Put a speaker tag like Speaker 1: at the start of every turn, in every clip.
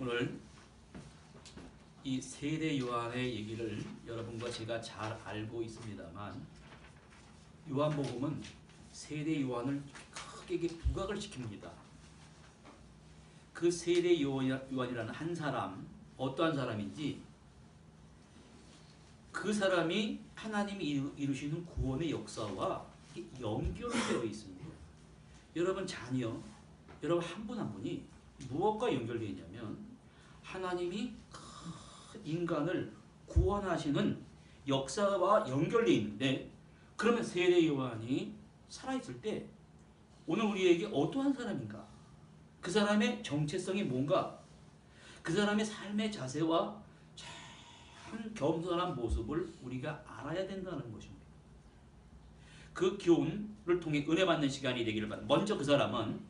Speaker 1: 오늘 이 세례 요한의 얘기를 여러분과 제가 잘 알고 있습니다만, 요한복음은 세례 요한을 크게 부각을 시킵니다. 그 세례 요한이라는 한 사람, 어떠한 사람인지, 그 사람이 하나님이 이루시는 구원의 역사와 연결되어 있습니다. 여러분 자녀, 여러분 한 분 한 분이 무엇과 연결되어 있냐면, 하나님이 인간을 구원하시는 역사와 연결되어 있는데, 그러면 세례 요한이 살아있을 때 오늘 우리에게 어떠한 사람인가? 그 사람의 정체성이 뭔가? 그 사람의 삶의 자세와 참 겸손한 모습을 우리가 알아야 된다는 것입니다. 그 교훈을 통해 은혜 받는 시간이 되기를 바랍니다. 먼저 그 사람은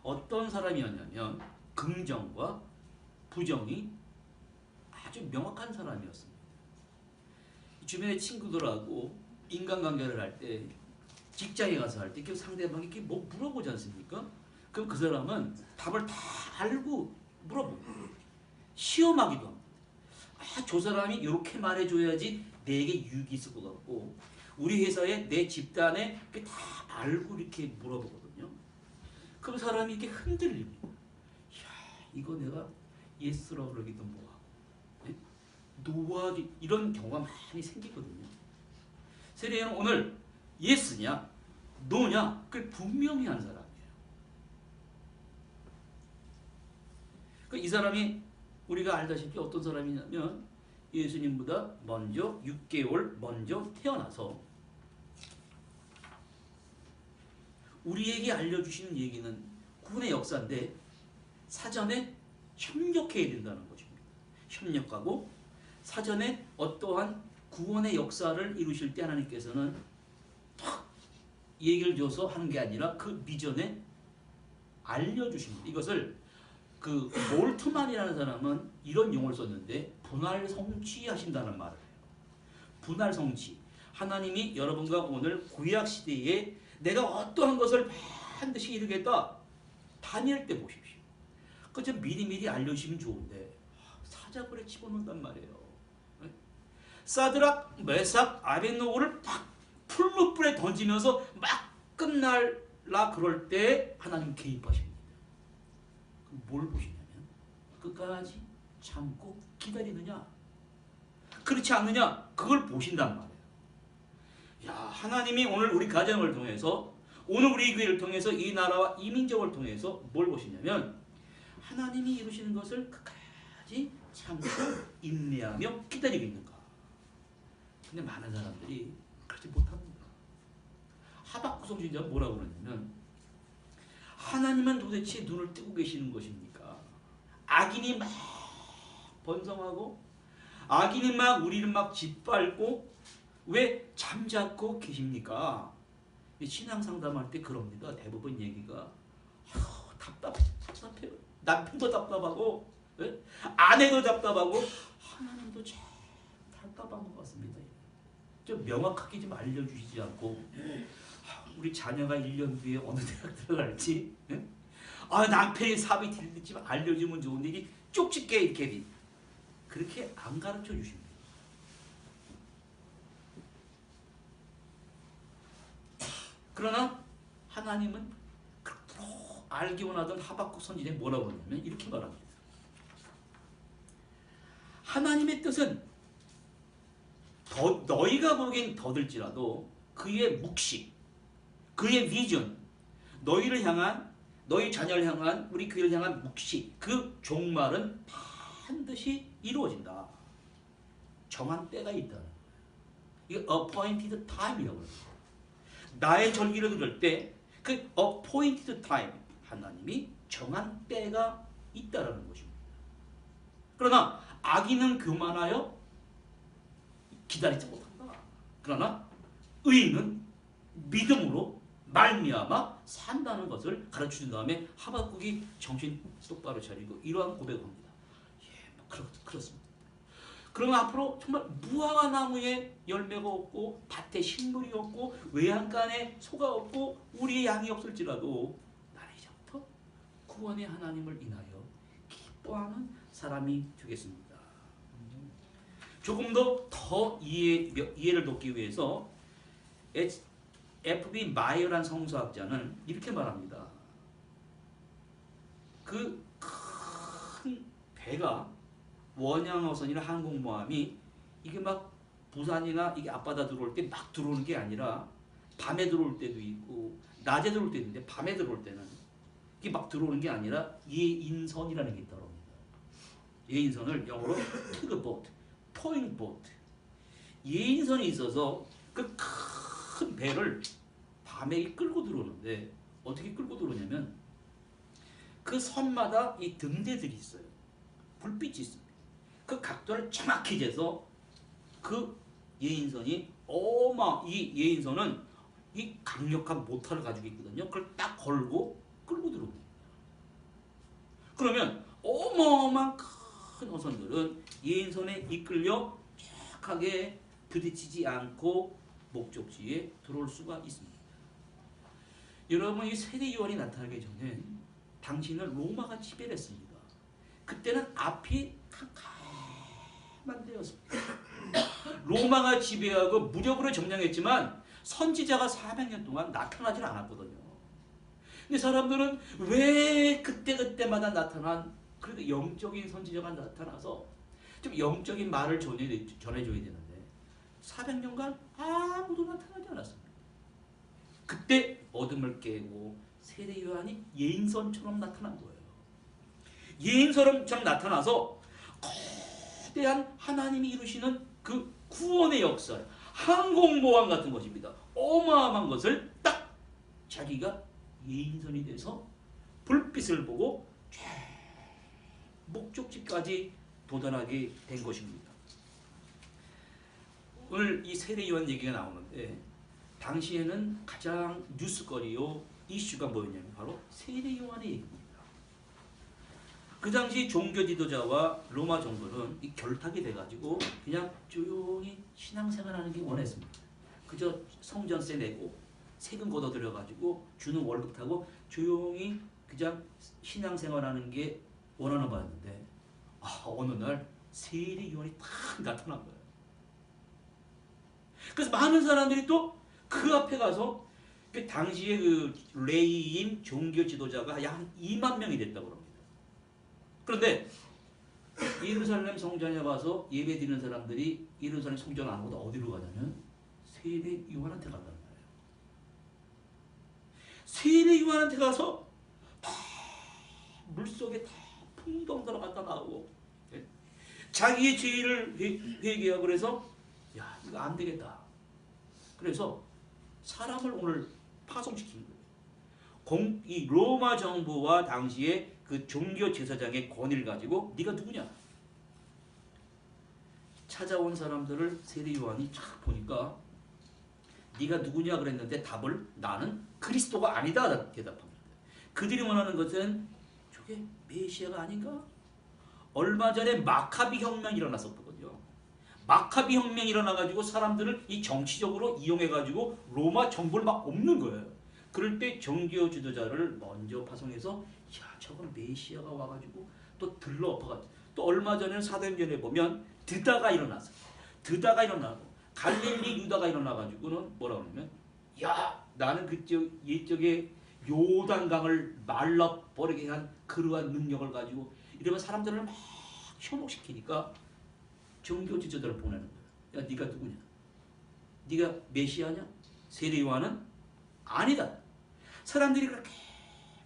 Speaker 1: 어떤 사람이었냐면 긍정과 부정이 아주 명확한 사람이었습니다. 주변의 친구들하고 인간관계를 할 때, 직장에 가서 할 때 상대방이 이렇게 뭐 물어보지 않습니까? 그럼 그 사람은 답을 다 알고 물어보고 시험하기도 합니다. 저 사람이 이렇게 말해줘야지 내게 유익이 있을 것 같고, 우리 회사에 내 집단에 다 알고 이렇게 물어보거든요. 그럼 사람이 이렇게 흔들립니다. 이거 내가 예스라고 그러기도 뭐하고, 노하기, 이런 경우가 많이 생기거든요. 세례는 오늘 예스냐 노냐 그걸 분명히 한 사람이에요. 이 사람이 우리가 알다시피 어떤 사람이냐면, 예수님보다 먼저 6개월 먼저 태어나서 우리에게 알려주시는 얘기는 구원의 역사인데 사전에 협력해야 된다는 것입니다. 협력하고 사전에 어떠한 구원의 역사를 이루실 때 하나님께서는 탁 얘기를 줘서 하는 게 아니라 그 미전에 알려주십니다. 이것을 그 몰트만이라는 사람은 이런 용어를 썼는데, 분할 성취하신다는 말을 해요. 분할 성취. 하나님이 여러분과 오늘 구약 시대에 내가 어떠한 것을 반드시 이루겠다, 다니엘 때 보십시오. 그저 미리미리 알려주시면 좋은데 사자굴에 집어넣는단 말이에요. 사드락, 메삭, 아벳노고를 막 풀무불에 던지면서 막 끝날라 그럴 때 하나님 개입하십니다. 뭘 보시냐면 끝까지 참고 기다리느냐, 그렇지 않느냐, 그걸 보신단 말이에요. 야, 하나님이 오늘 우리 가정을 통해서, 오늘 우리 교회를 통해서, 이 나라와 이 민족을 통해서 뭘 보시냐면, 하나님이 이루시는 것을 끝까지 참고 인내하며 기다리고 있는가. 근데 많은 사람들이 그렇지 못합니다. 하박국 선지자는 뭐라고 그러냐면, 하나님은 도대체 눈을 뜨고 계시는 것입니까? 악인이 막 번성하고 악인이 막 우리를 막 짓밟고 왜 잠자코 계십니까? 신앙 상담할 때 그럽니다. 대부분 얘기가 답답해요. 남편도 답답하고, 아내도 답답하고, 하나님도 참 답답한 것 같습니다. 좀 명확하게 좀 알려주시지 않고, 우리 자녀가 1년 뒤에 어느 대학 들어갈지, 남편이 사업이 들릴지 알려주면 좋은데 이게 쪽집게 이렇게 그렇게 안 가르쳐 주십니다. 그러나 하나님은 그토록 알기 원하던 하박국 선지자는 뭐라고 그러냐면 이렇게 말합니다. 하나님의 뜻은 너희가 보기엔 더들지라도 그의 묵시, 그의 비전, 너희를 향한, 너희 자녀를 향한, 우리 교회를 향한 묵시, 그 종말은 반드시 이루어진다. 정한 때가 있다. 이게 appointed time이라고 합니다. 나의 절기를 들을 때 그 appointed time, 하나님이 정한 때가 있다라는 것입니다. 그러나 악인은 교만하여 기다리지 못한다. 그러나 의인은 믿음으로 말미암아 산다는 것을 가르치는 다음에 하박국이 정신 똑바로 차리고 이러한 고백을 합니다. 그렇습니다. 그러면 앞으로 정말 무화과 나무에 열매가 없고 밭에 식물이 없고 외양간에 소가 없고 우리의 양이 없을지라도 나는 이제부터 구원의 하나님을 인하여 기뻐하는 사람이 되겠습니다. 조금 더 이해를 돕기 위해서 F.B. 마이어라는 성서학자는 이렇게 말합니다. 그 큰 배가 원양어선이나 항공모함이 이게 막 부산이나 이게 앞바다 들어올 때 막 들어오는 게 아니라 밤에 들어올 때도 있고 낮에 들어올 때도 있는데 밤에 들어올 때는 이게 막 들어오는 게 아니라 예인선이라는 게 있다고 합니다. 예인선을 영어로 tugboat, towing boat. 예인선이 있어서 그 큰 배를 밤에 끌고 들어오는데 어떻게 끌고 들어오냐면 그 선마다 이 등대들이 있어요. 불빛이 있습니다. 그 각도를 정확히 재서 그 예인선이 이 예인선은 이 강력한 모터를 가지고 있거든요. 그걸 딱 걸고 끌고 들어옵니다. 그러면 어마어마한 큰 어선들은 예인선에 이끌려 정확하게 부딪히지 않고 목적지에 들어올 수가 있습니다. 여러분, 이 세대 요한이 나타나기 전에 당시는 로마가 지배를 했습니다. 그때는 앞이 캄캄한 데였습니다. 로마가 지배하고 무력으로 점령했지만 선지자가 400년 동안 나타나질 않았거든요. 근데 사람들은 왜 그때마다 나타난 그래도 영적인 선지자가 나타나서 좀 영적인 말을 전해줘야 되는데 400년간 아무도 나타나지 않았습니다. 그때 어둠을 깨고 세례 요한이 예인선처럼 나타난 거예요. 예인선처럼 나타나서 거대한 하나님이 이루시는 그 구원의 역사, 항공모함 같은 것입니다. 어마어마한 것을 딱 자기가 예인선이 돼서 불빛을 보고 목적지까지 도달하게 된 것입니다. 오늘 이 세례 요한 얘기가 나오는데 당시에는 가장 뉴스거리요 이슈가 뭐였냐면 바로 세례 요한의 얘기입니다. 그 당시 종교 지도자와 로마 정부는 이 결탁이 돼가지고 그냥 조용히 신앙생활하는 게 원했습니다. 그저 성전세 내고 세금 걷어들여가지고 주는 월급 타고 조용히 그냥 신앙생활하는 게 원하는 바였는데 어느 날 세례 요한이 탁 나타난 거예요. 그래서 많은 사람들이 또 그 앞에 가서 그 당시에 그 레이인 종교 지도자가 약 한 2만 명이 됐다고 합니다. 그런데 예루살렘 성전에 와서 예배 드리는 사람들이 예루살렘 성전 안 오고 어디로 가냐면 세례 요한한테 간단 말이에요. 세례 요한한테 가서 다 물속에 다 풍덩 들어갔다 나오고 자기의 죄를 회개하고 그래서 야 이거 안 되겠다. 그래서 사람을 오늘 파송시킨 거예요. 이 로마 정부와 당시에 그 종교 제사장의 권위를 가지고 네가 누구냐? 찾아온 사람들을 세례 요한이 쫙 보니까 네가 누구냐 그랬는데 답을 나는 그리스도가 아니다 대답합니다. 그들이 원하는 것은 저게 메시아가 아닌가? 얼마 전에 마카비 혁명이 일어났었거든요. 마카비 혁명이 일어나가지고 사람들을 이 정치적으로 이용해가지고 로마 정부를 막 엎는 거예요. 그럴 때 종교 지도자를 먼저 파송해서 야 저건 메시아가 와가지고 또 들러 엎어가지고 또 얼마 전에는 사도행전에 보면 드다가 일어났어요. 드다가 일어나고 갈릴리 유다가 일어나가지고는 뭐라 그러냐면 야 나는 그쪽 옛적에 요단강을 말라버리게 한 그러한 능력을 가지고 이러면 사람들을 막 현혹시키니까 종교 지도자를 보내는 거야. 야 네가 누구냐? 네가 메시아냐? 세례 요한은 아니다. 사람들이 그렇게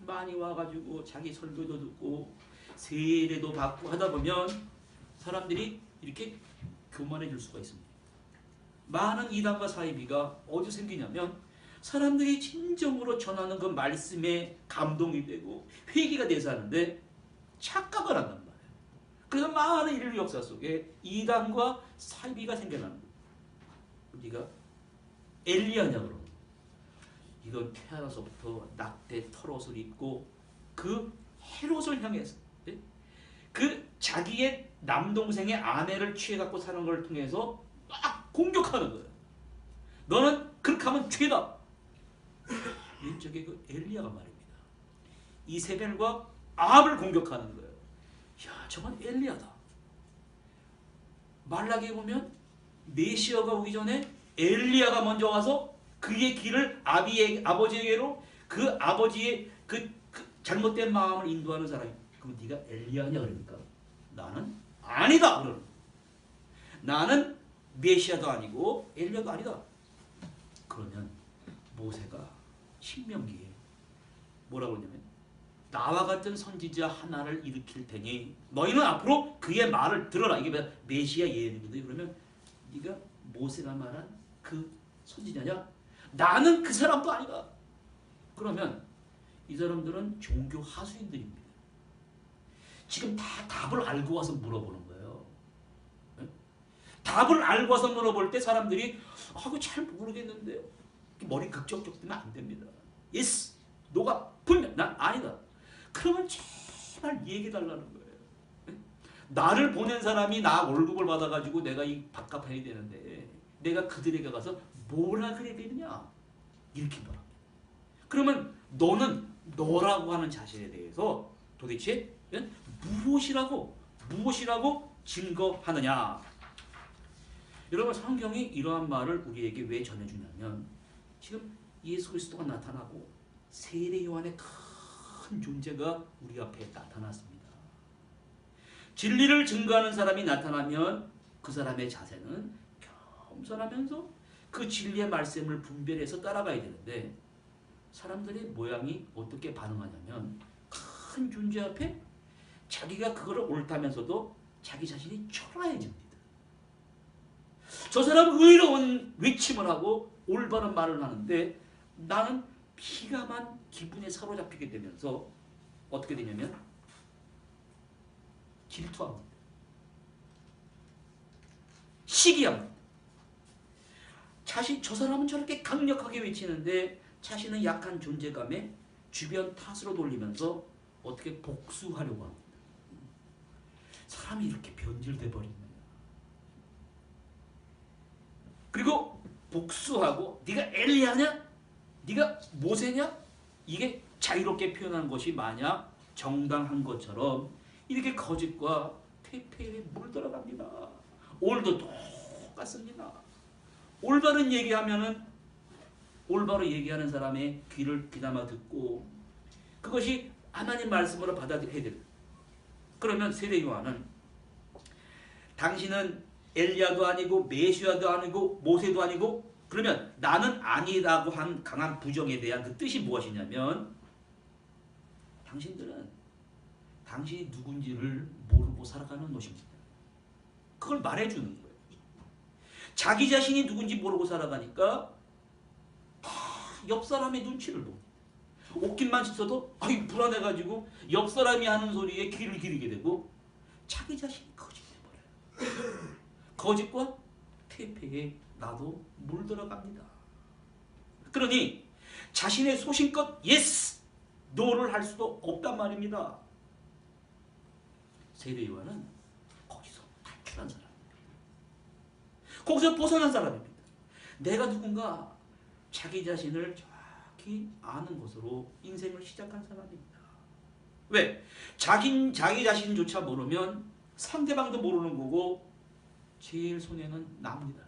Speaker 1: 많이 와가지고 자기 설교도 듣고 세례도 받고 하다 보면 사람들이 이렇게 교만해질 수가 있습니다. 많은 이단과 사이비가 어디서 생기냐면 사람들이 진정으로 전하는 그 말씀에 감동이 되고 회개가 돼서 하는데 착각을 한단 말이에요. 그래서 많은 인류 역사 속에 이단과 사이비가 생겨나는 거예요. 네가 엘리야냐 그러고 이건 태어나서부터 낙대 털옷을 입고 그 헤롯을 향해서 그 자기의 남동생의 아내를 취해갖고 사는 걸 통해서 막 공격하는 거예요. 너는 그렇게 하면 죄다. 왼쪽에 그 엘리야가 말입니다. 이세벨과 아합을 공격하는 거예요. 야, 저건 엘리야다. 말라기에 보면 메시아가 오기 전에 엘리야가 먼저 와서 그의 길을 아버지에게로 그 아버지의 그 잘못된 마음을 인도하는 사람이. 그럼 네가 엘리야냐 그러니까 나는 아니다. 그러는. 나는 메시아도 아니고 엘리야도 아니다. 그러면 모세가 신명기에 뭐라고 그러냐면 나와 같은 선지자 하나를 일으킬 테니 너희는 앞으로 그의 말을 들어라. 이게 메시아 예언이거든요. 그러면 네가 모세가 말한 그 선지자냐? 나는 그 사람도 아니다. 그러면 이 사람들은 종교 하수인들입니다. 지금 다 답을 알고 와서 물어보는 거예요. 네? 답을 알고 와서 물어볼 때 사람들이 그거 잘 모르겠는데요. 머리 극적적 뜨면 안 됩니다. yes, 너가 분명 난 아니다. 그러면 제발 얘기해달라는 거예요. 네? 나를 보낸 사람이 나 월급을 받아가지고 내가 이 밥값 해야 되는데 내가 그들에게 가서 뭐라 그래야 되느냐 이렇게 말합니다. 그러면 너는 너라고 하는 자신에 대해서 도대체 무엇이라고 증거하느냐. 여러분 성경이 이러한 말을 우리에게 왜 전해주냐면 지금 예수 그리스도가 나타나고 세례 요한의 큰 존재가 우리 앞에 나타났습니다. 진리를 증거하는 사람이 나타나면 그 사람의 자세는 겸손하면서 그 진리의 말씀을 분별해서 따라가야 되는데 사람들의 모양이 어떻게 반응하냐면 큰 존재 앞에 자기가 그거를 옳다면서도 자기 자신이 초라해집니다. 저 사람은 의로운 외침을 하고 올바른 말을 하는데 나는 비감한 기분에 사로잡히게 되면서 어떻게 되냐면 질투합니다. 시기합니다. 저 사람은 저렇게 강력하게 외치는데 자신은 약한 존재감에 주변 탓으로 돌리면서 어떻게 복수하려고 합니다. 사람이 이렇게 변질돼 버린 거예요. 그리고 복수하고 네가 엘리야냐? 네가 모세냐? 이게 자유롭게 표현하는 것이 마냥 정당한 것처럼 이렇게 거짓과 퇴폐에 물들어갑니다. 오늘도 똑같습니다. 올바른 얘기하면은 올바로 얘기하는 사람의 귀를 귀담아 듣고 그것이 하나님 말씀으로 받아들여야 됩니다. 그러면 세례 요한은 당신은 엘리야도 아니고 메시아도 아니고 모세도 아니고 그러면 나는 아니라고 한 강한 부정에 대한 그 뜻이 무엇이냐면 당신들은 당신이 누군지를 모르고 살아가는 것입니다. 그걸 말해주는 거예요. 자기 자신이 누군지 모르고 살아가니까 다 옆 사람의 눈치를 봅니다. 옷깃만 씻어도 불안해가지고 옆 사람이 하는 소리에 귀를 기르게 되고 자기 자신이 거짓돼버려요. 거짓과 퇴폐에 나도 물들어갑니다. 그러니 자신의 소신껏 yes, no를 할 수도 없단 말입니다. 세례 요한은 거기서 탈출한 사람입니다. 거기서 벗어난 사람입니다. 내가 누군가 자기 자신을 정확히 아는 것으로 인생을 시작한 사람입니다. 왜? 자기 자신조차 모르면 상대방도 모르는 거고 제일 손해는 납니다.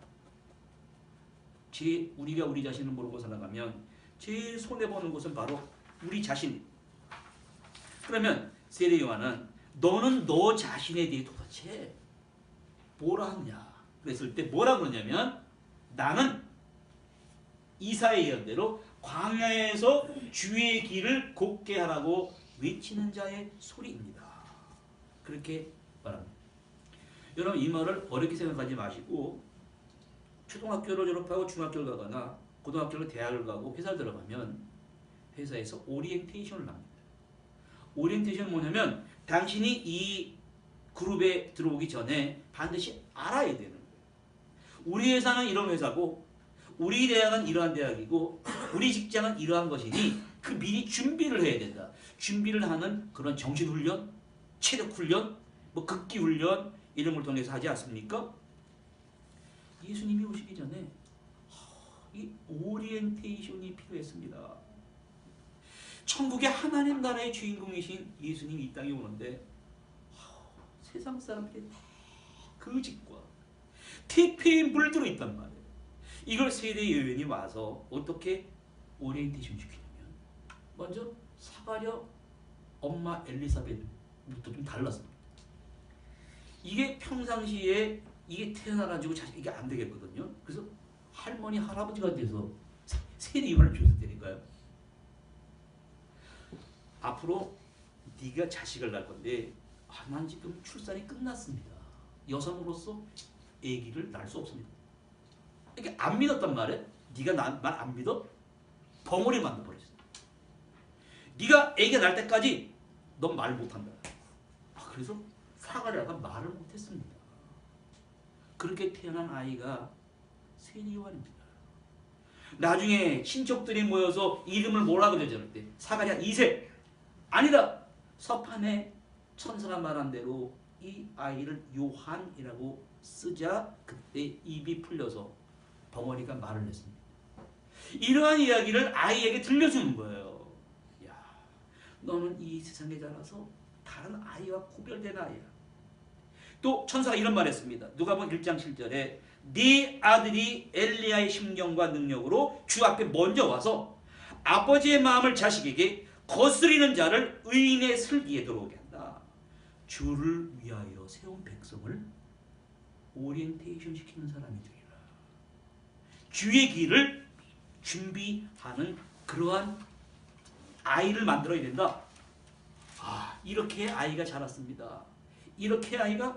Speaker 1: 우리가 우리 자신을 모르고 살아가면 제일 손해보는 것은 바로 우리 자신. 그러면 세례 요한은 너는 너 자신에 대해 도대체 뭐라 하느냐 그랬을 때 뭐라 그러냐면 나는 이사의 예언대로 광야에서 주의 길을 곱게 하라고 외치는 자의 소리입니다. 그렇게 말합니다. 여러분 이 말을 어렵게 생각하지 마시고 초등학교를 졸업하고 중학교를 가거나 고등학교를 대학을 가고 회사를 들어가면 회사에서 오리엔테이션을 합니다. 오리엔테이션은 뭐냐면 당신이 이 그룹에 들어오기 전에 반드시 알아야 되는 거예요. 우리 회사는 이런 회사고 우리 대학은 이러한 대학이고 우리 직장은 이러한 것이니 그 미리 준비를 해야 된다. 준비를 하는 그런 정신훈련, 체력훈련, 극기훈련 이런 걸 통해서 하지 않습니까? 예수님이 오시기 전에 이 오리엔테이션이 필요했습니다. 천국의 하나님 나라의 주인공이신 예수님이 이 땅에 오는데 세상 사람들이 다 그 집과 태폐에 물들어 있단 말이에요. 이걸 세대 여인이 와서 어떻게 오리엔테이션 시키냐면 먼저 사가랴 엄마 엘리사벳부터 좀 달랐습니다. 이게 평상시에 이게 태어나가지고 이게 안 되겠거든요. 그래서 할머니 할아버지가 돼서 세대 요한을 주셨다니까요. 앞으로 네가 자식을 낳을 건데 난 지금 출산이 끝났습니다. 여성으로서 아기를 낳을 수 없습니다. 이게 안 믿었단 말이에요. 네가 말 안 믿어? 벙어리 만들어버렸어. 네가 아기가 날 때까지 넌 말 못한다. 그래서 사가랴가 말을 못했습니다. 그렇게 태어난 아이가 세례 요한입니다. 나중에 친척들이 모여서 이름을 뭐라 그러죠? 사가랴 2세. 아니다. 서판에 천사가 말한 대로 이 아이를 요한이라고 쓰자 그때 입이 풀려서 벙어리가 말을 냈습니다. 이러한 이야기를 아이에게 들려주는 거예요. 야, 너는 이 세상에 자라서 다른 아이와 구별된 아이야. 또 천사가 이런 말 했습니다. 누가복음 1장 7절에 네 아들이 엘리야의 심경과 능력으로 주 앞에 먼저 와서 아버지의 마음을 자식에게 거스리는 자를 의인의 슬기에 들어오게 한다. 주를 위하여 세운 백성을 오리엔테이션 시키는 사람이 되리라. 주의 길을 준비하는 그러한 아이를 만들어야 된다. 이렇게 아이가 자랐습니다. 이렇게 아이가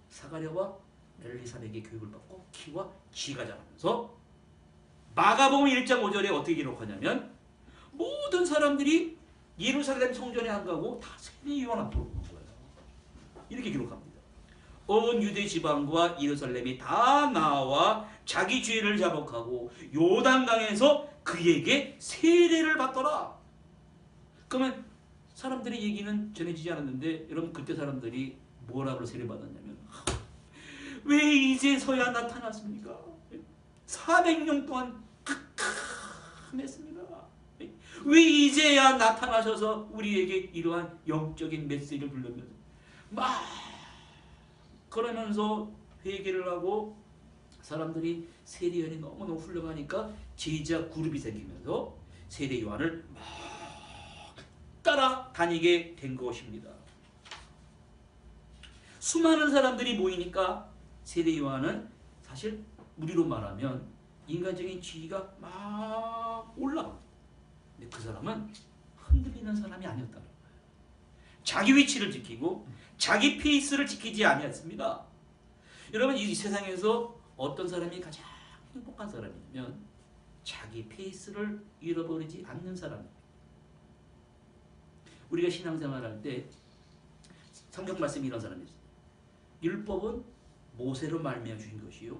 Speaker 1: 사가랴와 엘리사벳에게 교육을 받고 키와 지가 자라면서 마가복음 1장 5절에 어떻게 기록하냐면 모든 사람들이 예루살렘 성전에 안 가고 다 세례 요한 앞으로 오는 거예요. 이렇게 기록합니다. 온 유대 지방과 예루살렘이 다 나와 자기 죄를 자복하고 요단강에서 그에게 세례를 받더라. 그러면 사람들의 얘기는 전해지지 않았는데 여러분 그때 사람들이 뭐라고 세례 받았냐면 왜 이제서야 나타났습니까? 400년 동안 캄캄했습니다. 왜 이제야 나타나셔서 우리에게 이러한 영적인 메시지를 불러면서 막 그러면서 회개를 하고 사람들이 세례 요한이 너무너무 훌륭하니까 제자 그룹이 생기면서 세례 요한을 막 따라다니게 된 것입니다. 수많은 사람들이 모이니까 세례 요한은 사실 우리로 말하면 인간적인 지위가 막 올라갑니다. 근데 그 사람은 흔들리는 사람이 아니었다는 거예요. 자기 위치를 지키고 자기 페이스를 지키지 아니었습니다. 여러분 이 세상에서 어떤 사람이 가장 행복한 사람이냐면 자기 페이스를 잃어버리지 않는 사람입니다. 우리가 신앙생활할 때 성경 말씀이 이런 사람이 있어요. 율법은 모세로 말미암아 주신 것이요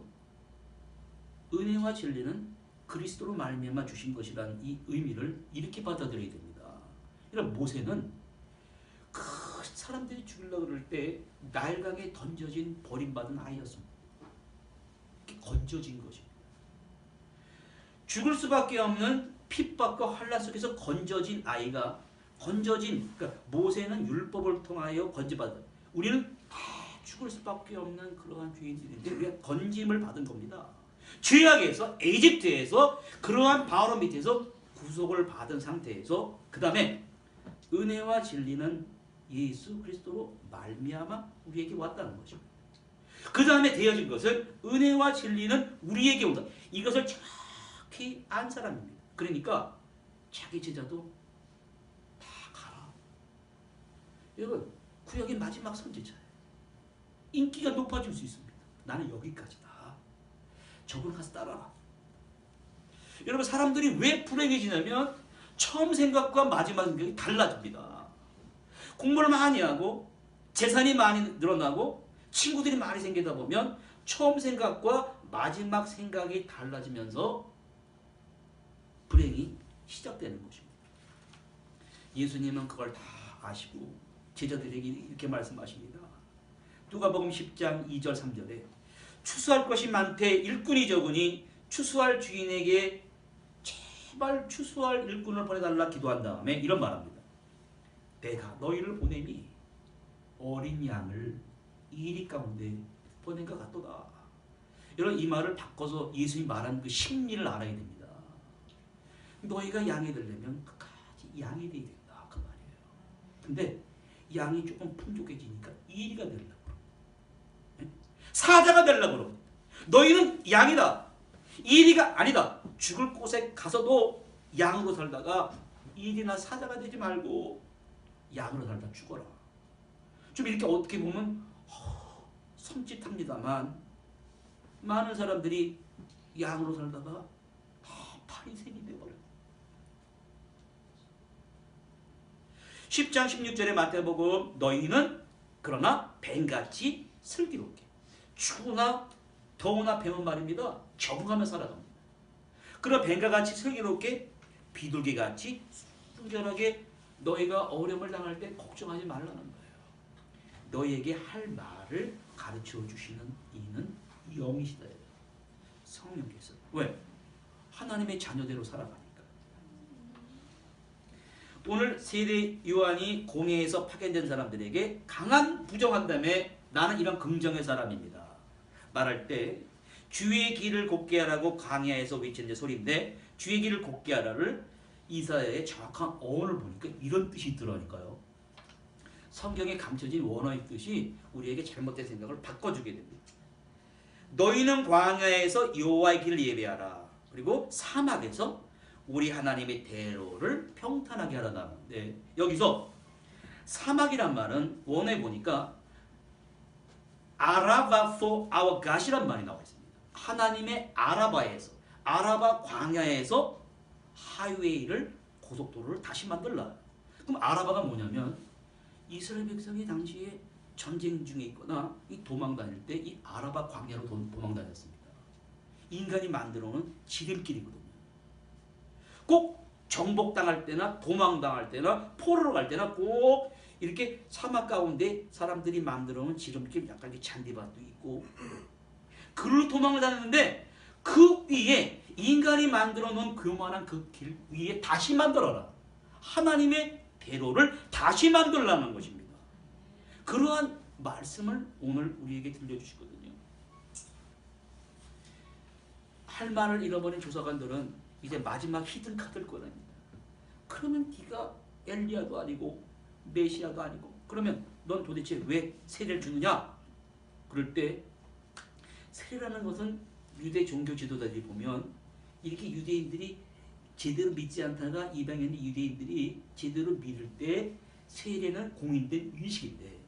Speaker 1: 은혜와 진리는 그리스도로 말미암아 주신 것이라는 이 의미를 이렇게 받아들여야 됩니다. 이런 모세는 그 사람들이 죽으려고 그럴 때 날강에 던져진 버림받은 아이였습니다. 이렇게 건져진 것입니다. 죽을 수밖에 없는 핍박과 환난 속에서 건져진 아이가 그러니까 모세는 율법을 통하여 건져받아. 우리는 다 죽을 수밖에 없는 그러한 죄인들인데 우리가 건짐을 받은 겁니다. 죄악에서 에집트에서 그러한 바로 밑에서 구속을 받은 상태에서 그 다음에 은혜와 진리는 예수 그리스도로 말미암아 우리에게 왔다는 것입니다. 그 다음에 되어진 것은 은혜와 진리는 우리에게 온다. 이것을 정확히 안 사람입니다. 그러니까 자기 제자도 다 가라. 여러분 구약의 마지막 선지자예요. 인기가 높아질 수 있습니다. 나는 여기까지다. 저걸 가서 따라라. 여러분 사람들이 왜 불행해지냐면 처음 생각과 마지막 생각이 달라집니다. 공부를 많이 하고 재산이 많이 늘어나고 친구들이 많이 생기다 보면 처음 생각과 마지막 생각이 달라지면서 불행이 시작되는 것입니다. 예수님은 그걸 다 아시고 제자들에게 이렇게 말씀하십니다. 누가복음 10장 2절 3절에 추수할 것이 많되 일꾼이 적으니 추수할 주인에게 제발 추수할 일꾼을 보내달라 기도한 다음에 이런 말합니다. 내가 너희를 보내니 어린 양을 이리 가운데 보낸 것 같도다. 여러분 이 말을 바꿔서 예수님이 말한 그 심리를 알아야 됩니다. 너희가 양이 되려면 끝까지 양이 돼야 된다 그 말이에요. 근데 양이 조금 풍족해지니까 이리가 되려고 그러고 사자가 되려고 그러고 너희는 양이다. 이리가 아니다. 죽을 곳에 가서도 양으로 살다가 일이나 사자가 되지 말고 양으로 살다 죽어라. 좀 이렇게 어떻게 보면 섬찟합니다만 많은 사람들이 양으로 살다가 파리새인이 되어버려요. 10장 16절에 마태복음 너희는 그러나 뱀같이 슬기롭게 추우나 더우나 뱀은 말입니다. 적응하며 살아갑니다. 그러나 뱀과 같이 슬기롭게 비둘기같이 순전하게 너희가 어려움을 당할 때 걱정하지 말라는 거예요. 너희에게 할 말을 가르쳐 주시는 이는 영이시다. 성령께서. 왜? 하나님의 자녀대로 살아가니까. 오늘 세례 요한이 공회에서 파견된 사람들에게 강한 부정한다음에 나는 이런 긍정의 사람입니다. 말할 때 주의 길을 곧게 하라고 광야에서 외치는 소리인데 주의 길을 곧게 하라를 이사야의 정확한 어원을 보니까 이런 뜻이 있더라니까요. 성경에 감춰진 원어의 뜻이 우리에게 잘못된 생각을 바꿔주게 됩니다. 너희는 광야에서 여호와의 길을 예배하라. 그리고 사막에서 우리 하나님의 대로를 평탄하게 하라는데 여기서 사막이란 말은 원어에 보니까 아라바 for our God이란 말이 나와 있습니다. 하나님의 아라바에서 아라바 광야에서 하이웨이를 고속도로를 다시 만들라. 그럼 아라바가 뭐냐면 이스라엘 백성이 당시에 전쟁 중에 있거나 이 도망 다닐 때 이 아라바 광야로 도망 다녔습니다. 인간이 만들어 놓은 지름길이거든요. 꼭 정복당할 때나 도망당할 때나 포로로 갈 때나 꼭 이렇게 사막 가운데 사람들이 만들어 놓은 지름길 약간 잔디밭도 있고 그로 도망을 다녔는데 그 위에 인간이 만들어 놓은 그만한 그 길 위에 다시 만들어라. 하나님의 대로를 다시 만들라는 것입니다. 그러한 말씀을 오늘 우리에게 들려주시거든요. 할 말을 잃어버린 조사관들은 이제 마지막 히든 카드를 꺼냅니다. 그러면 네가 엘리야도 아니고 메시아도 아니고 그러면 넌 도대체 왜 세례를 주느냐? 그럴 때 세례라는 것은 유대 종교 지도자들이 보면 이렇게 유대인들이 제대로 믿지 않다가 이방인 유대인들이 제대로 믿을 때 세례는 공인된 의식인데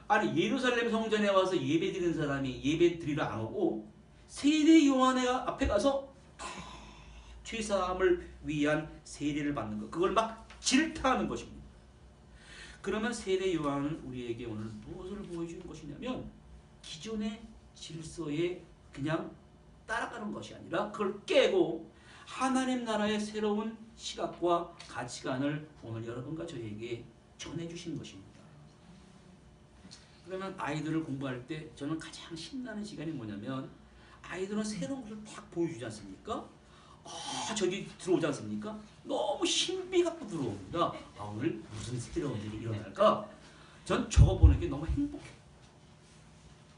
Speaker 1: 아니 예루살렘 성전에 와서 예배 드리는 사람이 예배 드리러 안 오고 세례 요한의 앞에 가서 죄사함을 위한 세례를 받는 것 그걸 막 질타하는 것입니다. 그러면 세례 요한은 우리에게 오늘 무엇을 보여주는 것이냐면 기존의 질서에 그냥 따라가는 것이 아니라 그걸 깨고 하나님 나라의 새로운 시각과 가치관을 오늘 여러분과 저에게 전해주신 것입니다. 그러면 아이들을 공부할 때 저는 가장 신나는 시간이 뭐냐면 아이들은 새로운 것을 딱 보여주지 않습니까? 저기 들어오지 않습니까? 너무 신비 갖고 들어옵니다. 오늘 무슨 새로운 일이 일어날까? 전 저거 보는 게 너무 행복해요.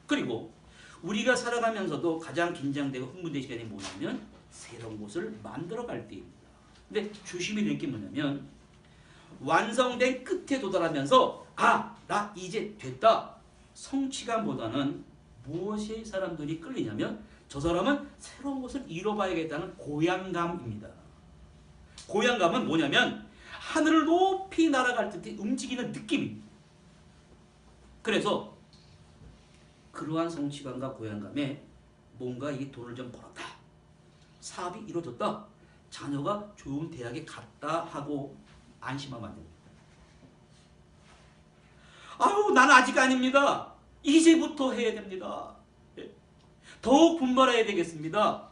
Speaker 1: 그리고 우리가 살아가면서도 가장 긴장되고 흥분된 시간이 뭐냐면 새로운 곳을 만들어갈 때입니다. 근데 조심해야 될 게 뭐냐면 완성된 끝에 도달하면서 나 이제 됐다. 성취감보다는 무엇에 사람들이 끌리냐면 저 사람은 새로운 것을 이뤄봐야겠다는 고향감입니다. 고향감은 뭐냐면 하늘을 높이 날아갈 듯이 움직이는 느낌입니다. 그래서 그러한 성취감과 고향감에 뭔가 이 돈을 좀 벌었다. 사업이 이루어졌다. 자녀가 좋은 대학에 갔다 하고 안심하면 안 됩니다. 나는 아직 아닙니다. 이제부터 해야 됩니다. 더욱 분발해야 되겠습니다.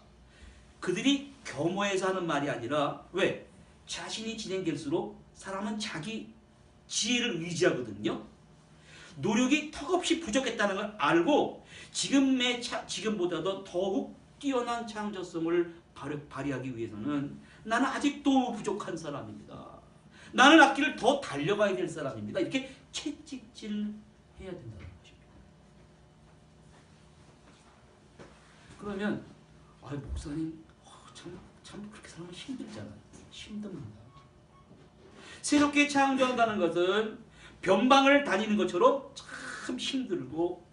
Speaker 1: 그들이 겸허해서 하는 말이 아니라 왜? 자신이 진행될수록 사람은 자기 지혜를 의지하거든요. 노력이 턱없이 부족했다는 걸 알고 지금보다도 더욱 뛰어난 창조성을 발휘하기 위해서는 나는 아직도 부족한 사람입니다. 나는 앞길을 더 달려가야 될 사람입니다. 이렇게 채찍질 해야 된다는 것입니다. 그러면 목사님 참 그렇게 살면 힘들잖아요. 힘듭니다. 새롭게 창조한다는 것은 변방을 다니는 것처럼 참 힘들고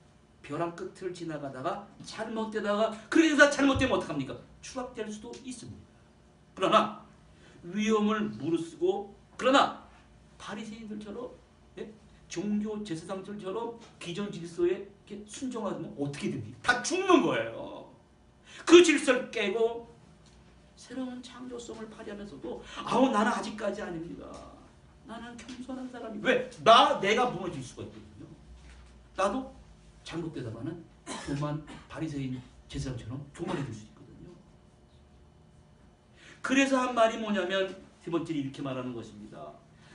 Speaker 1: 벼랑 끝을 지나가다가 잘못되다가 그러다 잘못되면 어떡합니까? 추락될 수도 있습니다. 그러나 위험을 무릅쓰고 그러나 바리새인들처럼 종교 제사장들처럼 기존 질서에 순종하면 어떻게 됩니까? 다 죽는 거예요. 그 질서를 깨고 새로운 창조성을 발휘하면서도 나는 아직까지 아닙니다. 나는 겸손한 사람이 왜? 내가 무너질 수가 있거든요. 나도 잘못되다가는 교만 바리새인 제사장처럼 교만해질 수 있거든요. 그래서 한 말이 뭐냐면 세 번째로 이렇게 말하는 것입니다.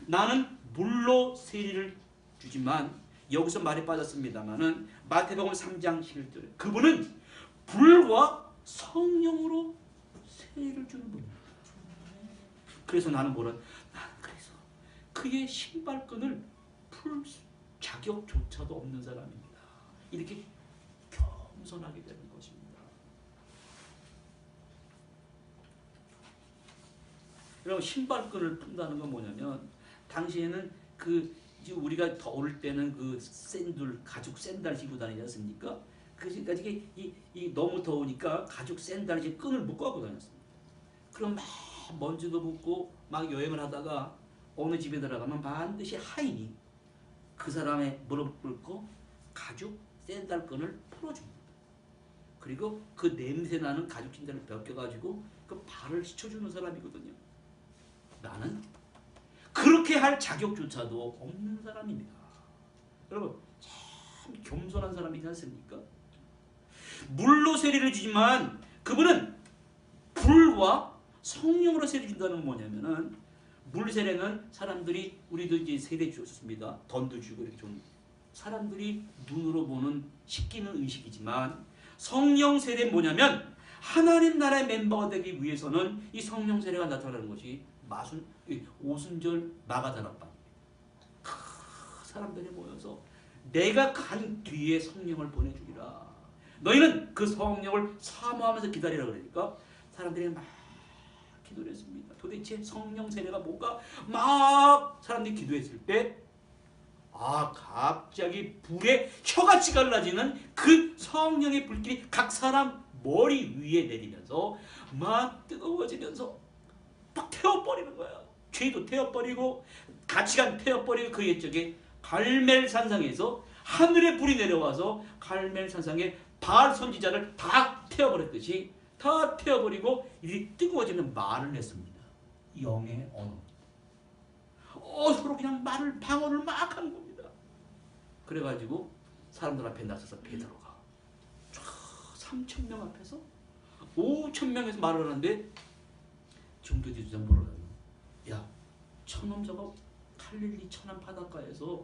Speaker 1: 나는 물로 세리를 주지만 여기서 말이 빠졌습니다만은 마태복음 3장 11절 그분은 불과 성령으로 세리를 주는 분입니다. 그래서 나는 그래서 그의 신발끈을 풀 자격조차도 없는 사람입니다. 이렇게 겸손하게 되는 것입니다. 여러분 신발끈을 푼다는 건 뭐냐면 당시에는 이제 우리가 더울 때는 가죽 샌들 신고 다니지 않습니까? 그러니까 이게 너무 더우니까 가죽 샌들 이제 끈을 묶고 다녔습니다. 그럼 막 먼지도 묻고 막 여행을 하다가 어느 집에 들어가면 반드시 하인이 그 사람의 무릎 꿇고 가죽 샌들 끈을 풀어줍니다. 그리고 그 냄새 나는 가죽 샌들을 벗겨가지고 그 발을 씻어주는 사람이거든요. 나는 그렇게 할 자격조차도 없는 사람입니다. 여러분 참 겸손한 사람이지 않습니까? 물로 세례를 주지만 그분은 불과 성령으로 세례 준다는 건 뭐냐면은 물 세례는 사람들이 우리도 이제 세례 주었습니다. 던도 주고 이렇게 좀 사람들이 눈으로 보는 씻기는 의식이지만 성령 세례는 뭐냐면 하나님 나라의 멤버가 되기 위해서는 이 성령 세례가 나타나는 것이 오순절 마가다락방입니다. 사람들이 모여서 내가 간 뒤에 성령을 보내주리라. 너희는 그 성령을 사모하면서 기다리라 그러니까 사람들이 막 기도를 했습니다. 도대체 성령 세례가 뭔가 막 사람들이 기도했을 때 갑자기 불에 혀같이 갈라지는 그 성령의 불길이 각 사람 머리 위에 내리면서 막 뜨거워지면서 막 태워버리는 거야. 죄도 태워버리고 가치관 태워버리고 그 옛적에 갈멜산상에서 하늘의 불이 내려와서 갈멜산상에 바알 선지자를 다 태워버렸듯이 다 태워버리고 이 뜨거워지는 말을 했습니다. 영의 언어. 서로 그냥 방언을 막 하는 겁니다. 그래가지고 사람들 앞에 나서서 베드로가 3,000명 앞에서 5,000명에서 말을 하는데 종교 지도자는 뭐라고 해요? 야, 저놈 저거 갈릴리 천안 바닷가에서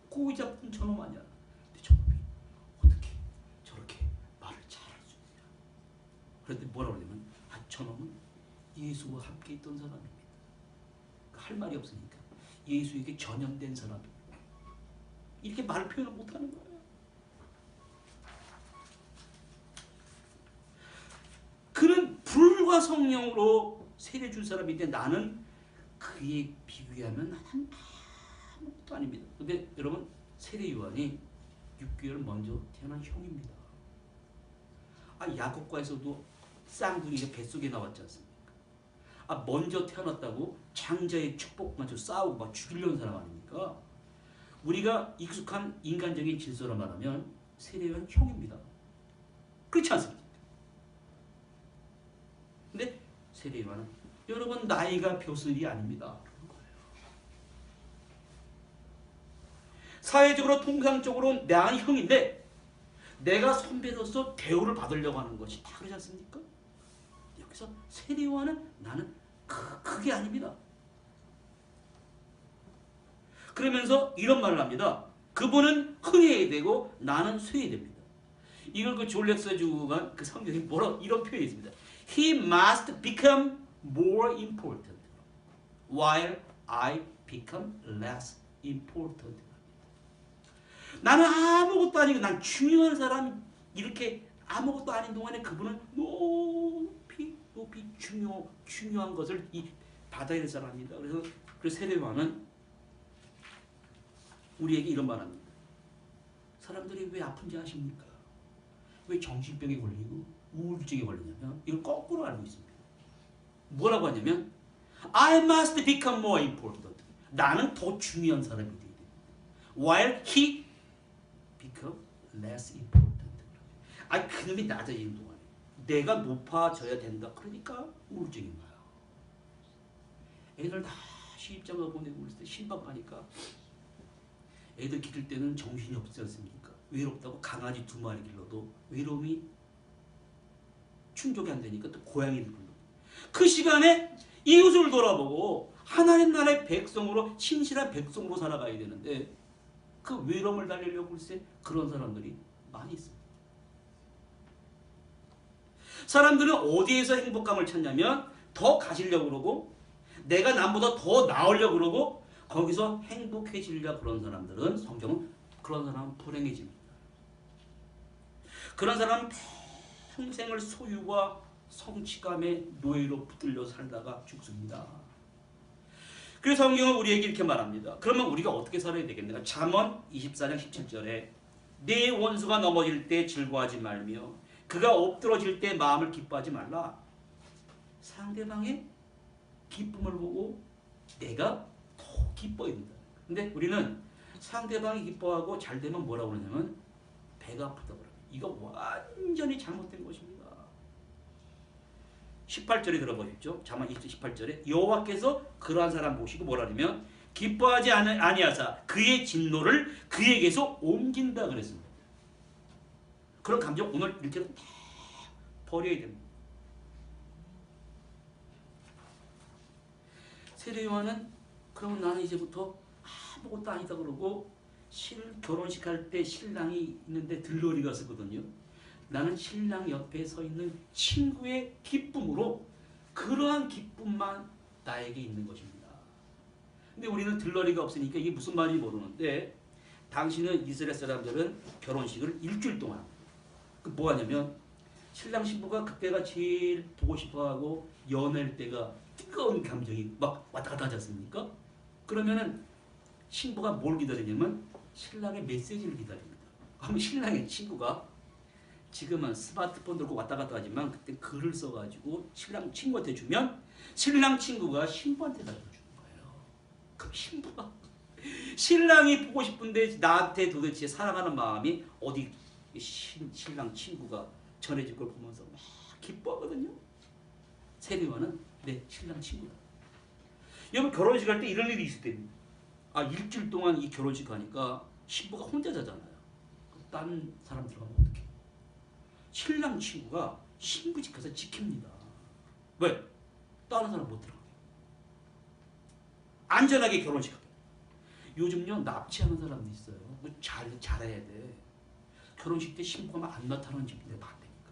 Speaker 1: 고기 잡은 저놈 아니야? 근데 저놈이 어떻게 저렇게 말을 잘할 수 있냐? 그런데 뭐라고 그러냐면 저놈은 예수와 함께 있던 사람입니다. 할 말이 없으니까 예수에게 전염된 사람입니다. 이렇게 말 표현을 못하는 거예요. 그는 불과 성령으로 세례 줄 사람인데 나는 그에 비교하면 나는 아무것도 아닙니다. 근데 여러분 세례 요한이 6개월 먼저 태어난 형입니다. 야곱과에서도 쌍둥이가 뱃속에 나왔지 않습니까? 먼저 태어났다고 장자의 축복 가지고 싸우고 막 죽이려는 사람 아닙니까? 우리가 익숙한 인간적인 질서로 말하면 세례 요한 형입니다. 그렇지 않습니까? 근데 세례 요한은 여러분 나이가 벼슬이 아닙니다. 사회적으로 통상적으로 내 형인데 내가 선배로서 대우를 받으려고 하는 것이 다 그러지 않습니까? 여기서 세례 요한은 나는 그게 아닙니다. 그러면서 이런 말을 합니다. 그분은 흥해야 되고 나는 쇠해됩니다. 이걸 그 졸렉서주가 그 성경에 이런 표현이 있습니다. He must become more important while I become less important. 나는 아무것도 아니고 난 중요한 사람 이렇게 아무것도 아닌 동안에 그분은 높이 중요한 것을 받아야 될 사람입니다. 그래서 세례요한은 우리에게 이런 말합니다. 사람들이 왜 아픈지 아십니까? 왜 정신병에 걸리고 우울증에 걸리냐면 이걸 거꾸로 알고 있습니다. 뭐라고 하냐면 I must become more important. 나는 더 중요한 사람이 되야 돼. While he become less important. 그놈이 낮아지는 동안에 내가 높아져야 된다. 그러니까 우울증이 와요. 애들 다 시집장가 보내고 그랬을 때 신방하니까 애들 기를 때는 정신이 없지 않습니까? 외롭다고 강아지 2마리 길러도 외로움이 충족이 안 되니까 또 고양이를 불러. 그 시간에 이웃을 돌아보고 하나님 나라의 백성으로 신실한 백성으로 살아가야 되는데 그 외로움을 달래려고 글쎄 그런 사람들이 많이 있습니다. 사람들은 어디에서 행복감을 찾냐면 더 가지려고 그러고 내가 남보다 더 나으려고 그러고 거기서 행복해지려고 그런 사람들은 성경은 그런 사람은 불행해집니다. 그런 사람은 평생을 소유와 성취감의 노예로 붙들려 살다가 죽습니다. 그래서 성경은 우리에게 이렇게 말합니다. 그러면 우리가 어떻게 살아야 되겠는가? 잠언 24장 17절에 내 원수가 넘어질 때 즐거워하지 말며 그가 엎드러질 때 마음을 기뻐하지 말라. 상대방의 기쁨을 보고 내가 더 기뻐야 된다. 근데 우리는 상대방이 기뻐하고 잘 되면 뭐라고 그러냐면 배가 아프다고 그래요. 이거 완전히 잘못된 것입니다. 18절에 들어보십시오. 잠언 18절에 여호와께서 그러한 사람 보시고 뭐라냐면 기뻐하지 아니하사 그의 진노를 그에게서 옮긴다 그랬습니다. 그런 감정 오늘 이렇게 다 버려야 됩니다. 세례요한은 그러면 나는 이제부터 아무것도 아니다 그러고 결혼식 할 때 신랑이 있는데 들러리가 쓰거든요. 나는 신랑 옆에 서 있는 친구의 기쁨으로 그러한 기쁨만 나에게 있는 것입니다. 근데 우리는 들러리가 없으니까 이게 무슨 말인지 모르는데 당시는 이스라엘 사람들은 결혼식을 일주일 동안 합니다. 뭐 하냐면 신랑 신부가 그때가 제일 보고 싶어하고 연애할 때가 뜨거운 감정이 막 왔다 갔다 하지 않습니까? 그러면은 신부가 뭘 기다리냐면 신랑의 메시지를 기다립니다. 그러면 신랑의 친구가 지금은 스마트폰 들고 왔다 갔다 하지만 그때 글을 써가지고 신랑 친구한테 주면 신랑 친구가 신부한테 가르쳐 주는 거예요. 그럼 신부가 신랑이 보고 싶은데 나한테 도대체 사랑하는 마음이 어디 신랑 친구가 전해질 걸 보면서 막 기뻐하거든요. 세례요한은 내 신랑 친구다. 여러분 결혼식 할 때 이런 일이 있을 때입니다. 일주일 동안 이 결혼식 하니까 신부가 혼자 자잖아요. 다른 사람 들어가면 어떡해? 신랑 친구가 신부 집 가서 지킵니다. 왜? 다른 사람 못 들어가게. 안전하게 결혼식 하게. 요즘요 납치하는 사람도 있어요. 잘해야 돼. 결혼식 때 신부가 막 안 나타나는 집인데 반대니까.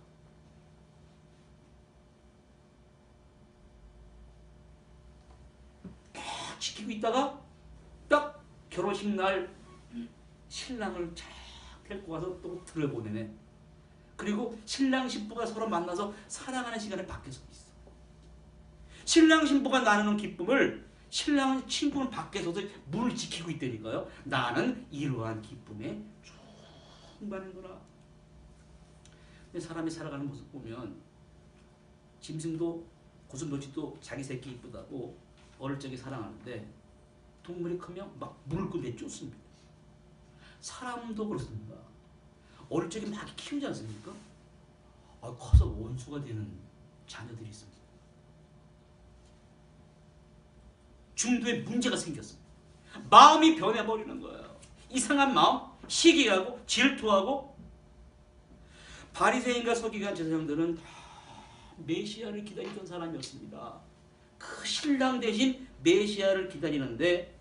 Speaker 1: 딱 지키고 있다가 딱 결혼식 날 신랑을 쫙 데리고 가서 또 들여보내네. 그리고 신랑 신부가 서로 만나서 사랑하는 시간에 밖에서 있어. 신랑 신부가 나누는 기쁨을 신랑은 친구는 밖에 서서 문을 지키고 있다니까요. 나는 이러한 기쁨에 충만하구나. 근데 사람이 살아가는 모습 보면 짐승도 고슴도치도 자기 새끼 이쁘다고 어릴 적에 사랑하는데 동물이 크면 막 물을 내쫓습니다. 사람도 그렇습니다. 어릴 적에 막 키우지 않습니까? 커서 원수가 되는 자녀들이 있습니다. 중도에 문제가 생겼습니다. 마음이 변해버리는 거예요. 이상한 마음, 시기하고 질투하고. 바리새인과 서기관 제사장들은 다 메시아를 기다리던 사람이었습니다. 그 신랑 대신 메시아를 기다리는데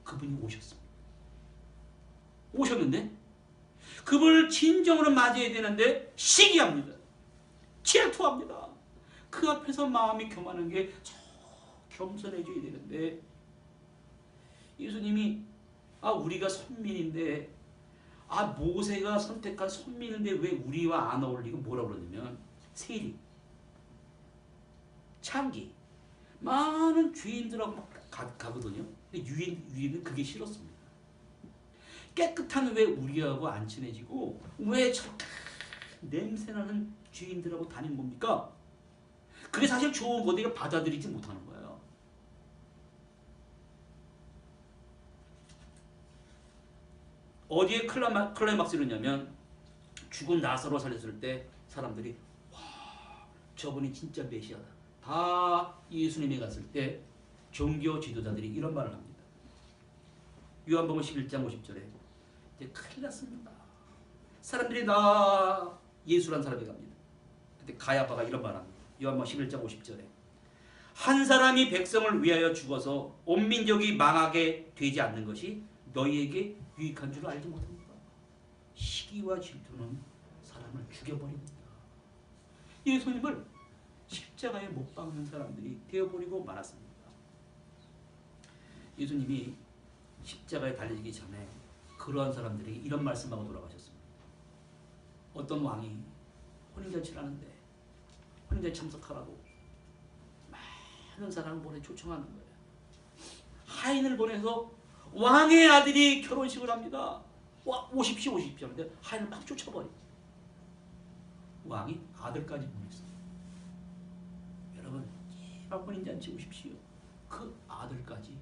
Speaker 1: 그분이 오셨습니다. 오셨는데 그분을 진정으로 맞이해야 되는데 시기합니다. 질투합니다. 그 앞에서 마음이 교만한 게 겸손해져야 되는데 예수님이 우리가 선민인데 모세가 선택한 선민인데 왜 우리와 안 어울리고 뭐라 그러냐면 세리, 창기, 많은 죄인들하고 막 가거든요. 근데 유인은 그게 싫었습니다. 깨끗한 왜 우리하고 안 친해지고 왜 저렇게 냄새나는 죄인들하고 다니는 겁니까? 그게 사실 좋은 건데 이거 받아들이지 못하는 거예요. 어디에 클라이막스를 냐면 죽은 나사로 살렸을 때 사람들이 와, 저분이 진짜 메시아다. 다 예수님이 갔을 때 종교 지도자들이 이런 말을 합니다. 요한복음 11장 50절에 이제 큰일 났습니다. 사람들이 다 예수란 사람이 갑니다. 그때 가야바가 이런 말을 합니다. 요한복음 11장 50절에 한 사람이 백성을 위하여 죽어서 온 민족이 망하게 되지 않는 것이 너희에게 유익한 줄 알지 못합니까? 시기와 질투는 사람을 죽여버립니다. 예수님을 십자가에 못 박는 사람들이 되어버리고 말았습니다. 예수님이 십자가에 달리기 전에 그러한 사람들이 이런 말씀하고 돌아가셨습니다. 어떤 왕이 혼인잔치를 하는데 혼인잔치 참석하라고 많은 사람을 보내 초청하는 거예요. 하인을 보내서 왕의 아들이 결혼식을 합니다. 와, 오십시오 하는데 하인을 막 쫓아버려. 왕이 아들까지 보냈어요. 여러분, 제발 혼인잔치 오십시오. 그 아들까지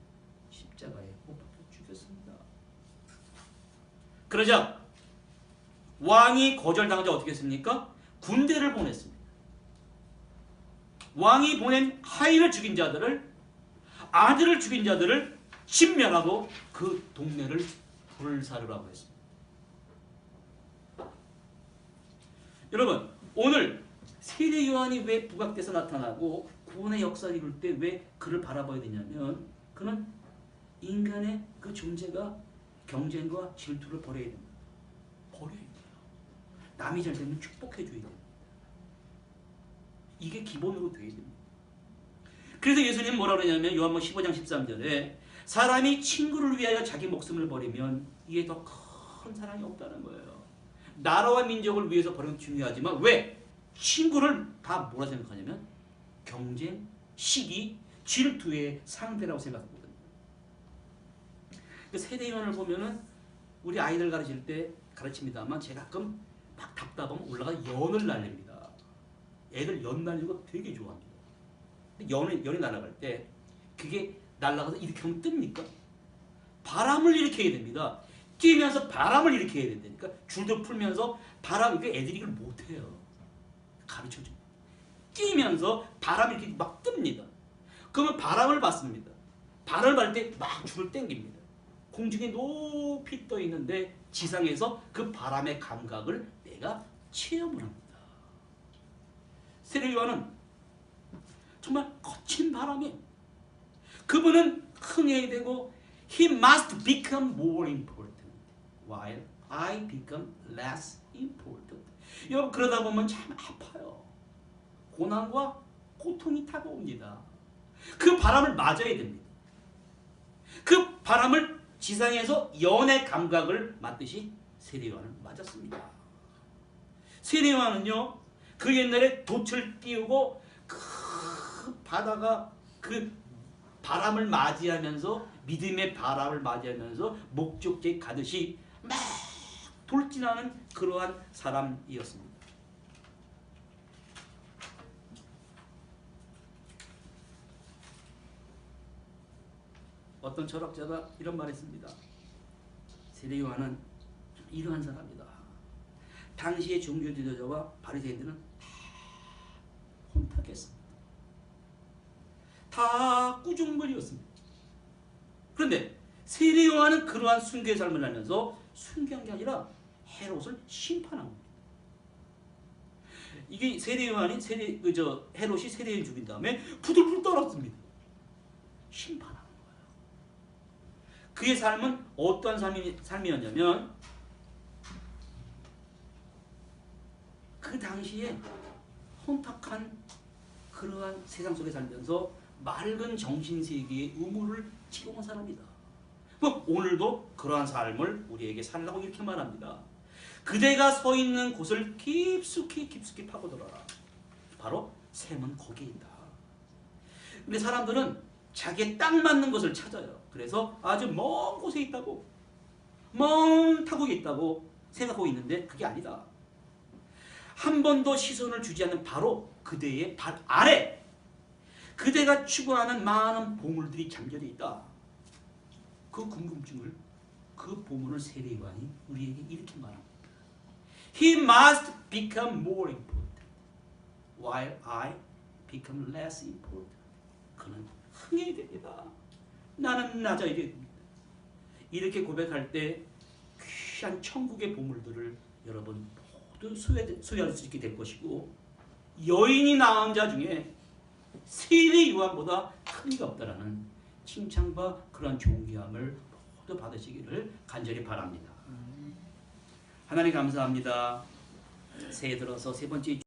Speaker 1: 십자가에 못 박혀 죽였습니다. 그러자 왕이 거절당하자 어떻게 했습니까? 군대를 보냈습니다. 왕이 보낸 하인을 죽인 자들을, 아들을 죽인 자들을 신면하고 그 동네를 불사르라고 했습니다. 여러분, 오늘 세례 요한이 왜 부각돼서 나타나고 구원의 역사를 이룰 때 왜 그를 바라봐야 되냐면 그는 인간의 그 존재가 경쟁과 질투를 버려야 됩니다. 버려야 돼요. 남이 잘 되면 축복해 줘야 됩니다. 이게 기본으로 돼야 됩니다. 그래서 예수님은 뭐라 그러냐면 요한복음 15장 13절에 사람이 친구를 위하여 자기 목숨을 버리면 이에 더 큰 사랑이 없다는 거예요. 나라와 민족을 위해서 버리는 건 중요하지만 왜? 친구를 다 뭐라 생각하냐면 경쟁, 시기, 질투의 상대라고 생각하거든요. 세대 요한을 보면은 우리 아이들 가르칠 때 가르칩니다만 제가 가끔 막 답답하면 올라가 연을 날립니다. 애들 연 날리는 거 되게 좋아합니다. 연이 날아갈 때 그게 날아가서 이렇게 하면 뜹니까? 바람을 일으켜야 됩니다. 뛰면서 바람을 일으켜야 된다니까. 줄도 풀면서 바람, 이게 애들이 이걸 못해요. 가르쳐줍니다. 뛰면서 바람이 이렇게 막 뜹니다. 그러면 바람을 받습니다. 바람을 받을 때 막 줄을 당깁니다. 공중에 높이 떠 있는데 지상에서 그 바람의 감각을 내가 체험을 합니다. 세례 요한은 정말 거친 바람이에요. 그분은 흥해야 되고 He must become more important while I become less important. 여러분 그러다 보면 참 아파요. 고난과 고통이 다가옵니다. 그 바람을 맞아야 됩니다. 그 바람을 지상에서 연의 감각을 맞듯이 세례 요한은 맞았습니다. 세례 요한은요, 그 옛날에 돛을 띄우고 그 바다가 그 바람을 맞이하면서 믿음의 바람을 맞이하면서 목적지에 가듯이 막 돌진하는 그러한 사람이었습니다. 어떤 철학자가 이런 말했습니다. 세례 요한은 이러한 사람이다. 당시의 종교 지도자와 바리새인들은 다 혼탁했습니다. 다 꾸중물이었습니다. 그런데 세례 요한은 그러한 순교의 삶을 하면서 순교한 게 아니라 헤롯을 심판한 겁니다. 이게 세례 요한이 헤롯이 세례를 죽인 다음에 부들부들 떨었습니다. 심판한 거예요. 그의 삶은 어떠한 삶이었냐면 그 당시에 혼탁한 그러한 세상 속에 살면서 맑은 정신세계의 의무를 제공한 사람이다. 오늘도 그러한 삶을 우리에게 살라고 이렇게 말합니다. 그대가 서 있는 곳을 깊숙이 파고들어라. 바로 샘은 거기에 있다. 근데 사람들은 자기에 딱 맞는 것을 찾아요. 그래서 아주 먼 곳에 있다고, 먼 타국에 있다고 생각하고 있는데 그게 아니다. 한 번도 시선을 주지 않는 바로 그대의 발 아래 그대가 추구하는 많은 보물들이 잠겨져 있다. 그 궁금증을, 그 보물을 세례요한이 우리에게 이렇게 말합니다. He must become more important while I become less important. 그는 흥해야 됩니다. 나는 낮아야 됩니다. 이렇게 고백할 때 귀한 천국의 보물들을 여러분 모두 소유할 수 있게 될 것이고, 여인이 낳은 자 중에 세례 요한보다 큰 이가 없다라는 칭찬과 그러한 존귀함을 모두 받으시기를 간절히 바랍니다. 하나님 감사합니다. 새해 들어서 세 번째